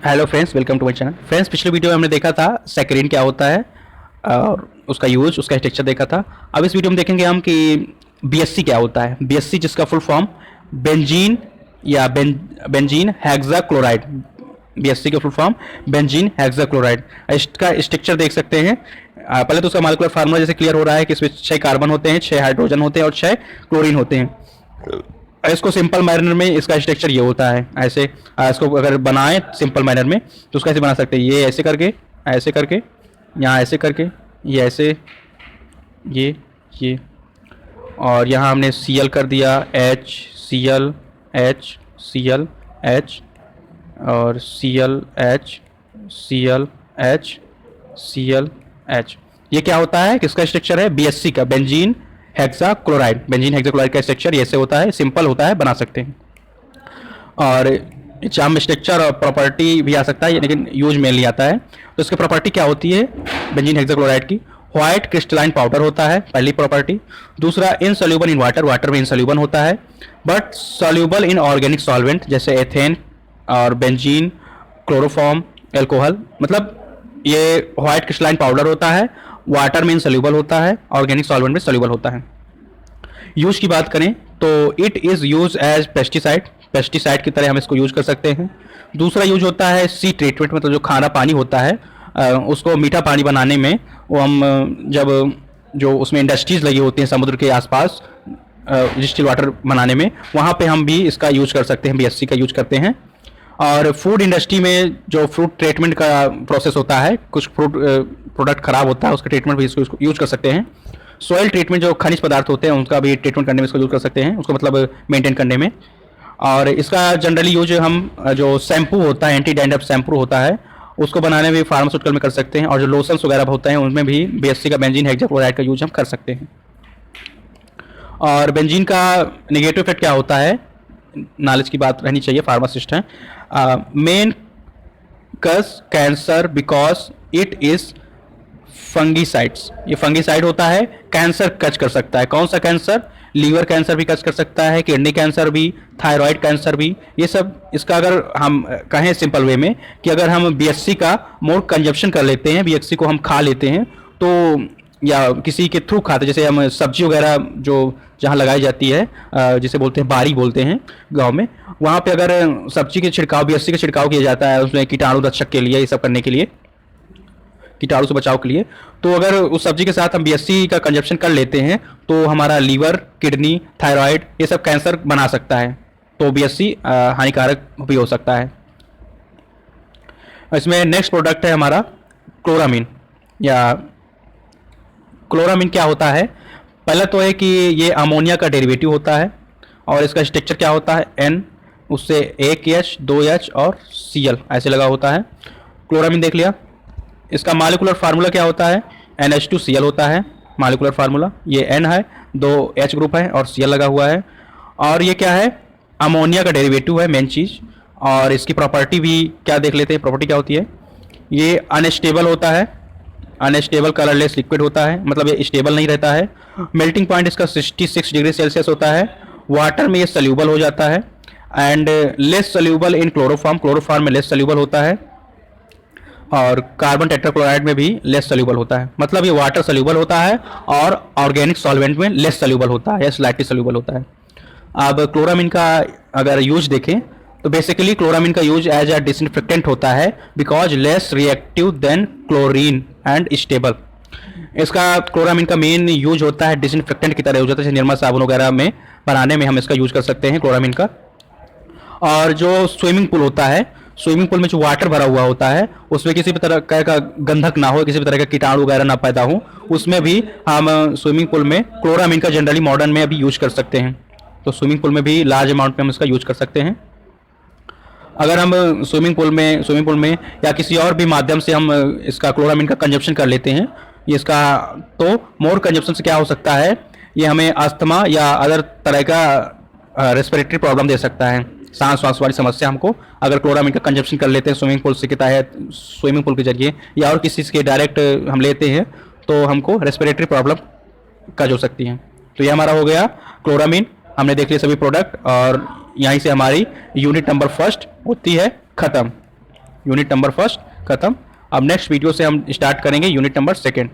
Hello friends, welcome to my channel. Friends, पिछले video में हमने देखा था सैकरीन क्या होता है और उसका यूज, उसका स्ट्रक्चर देखा था। अब इस वीडियो में देखेंगे हम कि बीएससी क्या होता है। बीएससी जिसका फुल फॉर्म बेंजीन या बेंजीन हेक्साक्लोराइड, बीएससी का फुल फॉर्म बेंजीन हेक्साक्लोराइड। इसका स्ट्रक्चर देख सकते हैं। पहले तो उसका मॉलिक्यूलर फार्मूला जैसे क्लियर हो रहा है कि इसमें 6 कार्बन होते हैं, 6 हाइड्रोजन होते हैं और 6 क्लोरीन होते हैं। इसको सिंपल मैनर में इसका स्ट्रक्चर ये होता है। ऐसे इसको अगर बनाएं सिंपल मैनर में तो उसको ऐसे बना सकते हैं, ये ऐसे करके, यहाँ ऐसे करके, ये ऐसे, ये और यहाँ हमने Cl कर दिया, H Cl H Cl H और Cl H Cl H Cl H। ये क्या होता है, किसका स्ट्रक्चर है? बीएससी का, बेंजीन हेक्साक्लोराइड। बेंजीन हेक्साक्लोराइड का स्ट्रक्चर ऐसे होता है, सिंपल होता है, बना सकते हैं। और चाम स्ट्रक्चर और प्रॉपर्टी भी आ सकता है, लेकिन यूज मेनली आता है। तो इसकी प्रॉपर्टी क्या होती है बेंजीन हेक्साक्लोराइड की? व्हाइट क्रिस्टलाइन पाउडर होता है, पहली प्रॉपर्टी। दूसरा, इनसोल्यूबल इन वाटर, वाटर में इनसोल्यूबल होता है, but soluble in organic solvent जैसे एथेन और बेंजीन, क्लोरोफॉर्म, एल्कोहल। मतलब ये व्हाइट क्रिस्टलाइन पाउडर होता है, वाटर में इनसोल्यूबल होता है, ऑर्गेनिक सॉल्वेंट में सोल्यूबल होता है। यूज की बात करें तो it is use as pesticide, pesticide की तरह हम इसको यूज कर सकते हैं। दूसरा यूज होता है सी ट्रीटमेंट, मतलब जो खारा पानी होता है उसको मीठा पानी बनाने में, वो हम जब जो उसमें इंडस्ट्रीज लगी होती हैं समुद्र के आसपास डिस्टिल वाटर बनाने में, वहाँ पे हम भी इसका यूज कर सकते हैं, बीएससी का यूज करते हैं। और फूड इंडस्ट्री में जो फ्रूट ट्रीटमेंट का प्रोसेस होता है, कुछ फ्रूट प्रोडक्ट खराब होता है, उसका ट्रीटमेंट भी इसको यूज कर सकते हैं। सॉइल ट्रीटमेंट, जो खनिज पदार्थ होते हैं उनका भी ट्रीटमेंट करने में इसको यूज कर सकते हैं, उसको मतलब मेंटेन करने में। और इसका जनरली यूज हम जो शैम्पू होता है, एंटी डैंड्रफ शैम्पू होता है, उसको बनाने में फार्मास्यूटिकल में कर सकते हैं। और जो लोशंस वगैरह होते हैं उनमें भी बीएससी का बेंजीन हेक्साक्लोराइड का यूज हम कर सकते हैं। और बेंजीन का नेगेटिव इफेक्ट क्या होता है, नॉलेज की बात रहनी चाहिए, फार्मासिस्ट हैं। मेन कज cancer because it is fungicides, ये फंगीसाइड होता है, कैंसर कच कर सकता है। कौन सा कैंसर? लीवर कैंसर भी कच कर सकता है, किडनी कैंसर भी, थायराइड कैंसर भी, ये सब। इसका अगर हम कहें सिंपल वे में कि अगर हम बीएससी का मोर कंजप्शन कर लेते हैं, बीएससी को हम खा लेते हैं, तो या किसी के थ्रू खाते, जैसे हम सब्जी वगैरह जो जहाँ लगाई जाती है, जिसे बोलते हैं बारी बोलते हैं गांव में, वहाँ पे अगर सब्जी के छिड़काव, बीएससी का छिड़काव किया जाता है उसमें कीटाणु रक्षक के लिए, ये सब करने के लिए, कीटाणु से बचाव के लिए, तो अगर उस सब्जी के साथ हम बीएससी का कंजप्शन कर लेते हैं तो हमारा लीवर, किडनी, थायराइड, ये सब कैंसर बना सकता है। तो बीएससी हानिकारक भी हो सकता है। इसमें नेक्स्ट प्रोडक्ट है हमारा क्लोरामीन। या क्लोरामीन क्या होता है? पहला तो है कि ये अमोनिया का डेरिवेटिव होता है और इसका स्ट्रक्चर क्या होता है? N, उससे एक H, 2 H और Cl ऐसे लगा होता है। क्लोरामीन देख लिया। इसका मॉलिक्यूलर फार्मूला क्या होता है? NH2Cl होता है मॉलिक्यूलर फार्मूला। ये N है, 2 H ग्रुप है और Cl लगा हुआ है। और ये क्या है? अमोनिया का डेरिवेटिव है मेन चीज़। और इसकी प्रॉपर्टी भी क्या देख लेते हैं, प्रॉपर्टी क्या होती है? ये अनस्टेबल होता है, अनस्टेबल कलरलेस लिक्विड होता है, मतलब ये स्टेबल नहीं रहता है। मेल्टिंग पॉइंट इसका 66 डिग्री सेल्सियस होता है। वाटर में ये सोल्यूबल हो जाता है and less soluble in chloroform, chloroform में लेस सोल्यूबल होता है। और कार्बन टेट्राक्लोराइड में भी लेस सोल्यूबल होता है, मतलब ये वाटर सोल्यूबल होता है और ऑर्गेनिक सॉल्वेंट में लेस सोल्यूबल होता है या स्लाइटली सोल्यूबल होता है। अब क्लोरामीन का अगर यूज देखें तो बेसिकली क्लोरामीन का यूज एज अ डिसइंफेक्टेंट होता है, because less reactive than chlorine and stable. इसका क्लोरामीन का मेन यूज होता है डिसइंफेक्टेंट की तरह यूज होता है, जैसे निर्मा साबुन वगैरह में बनाने में हम इसका यूज कर सकते हैं क्लोरामीन का। और जो स्विमिंग पूल होता है, स्विमिंग पूल में जो वाटर भरा हुआ होता है उसमें किसी भी तरह का गंधक ना हो, किसी भी तरह का कीटाणु वगैरह ना पैदा हो, उसमें भी हम स्विमिंग पूल में क्लोरामीन का जनरली मॉडर्न में अभी यूज कर सकते हैं। तो स्विमिंग पूल में भी लार्ज अमाउंट में हम इसका यूज कर सकते हैं। अगर हम स्विमिंग पूल में या किसी और भी माध्यम से हम इसका क्लोरामीन का कंजप्शन कर लेते हैं, इसका तो मोर कंजप्शन से क्या हो सकता है, ये हमें अस्थमा या अदर तरह का रेस्पिरेटरी प्रॉब्लम दे सकता है, सांस वाली समस्या हमको अगर क्लोरामीन का कंजप्शन कर लेते हैं स्विमिंग पूल से के तहत, स्विमिंग पूल के जरिए या और किसी के डायरेक्ट हम लेते हैं तो हमको रेस्पिरेटरी प्रॉब्लम कज हो सकती है। तो ये हमारा हो गया क्लोरामीन। हमने देख लिया सभी प्रोडक्ट और यहीं से हमारी यूनिट नंबर 1 होती है ख़त्म। यूनिट नंबर फर्स्ट खत्म। अब नेक्स्ट वीडियो से हम स्टार्ट करेंगे यूनिट नंबर सेकेंड।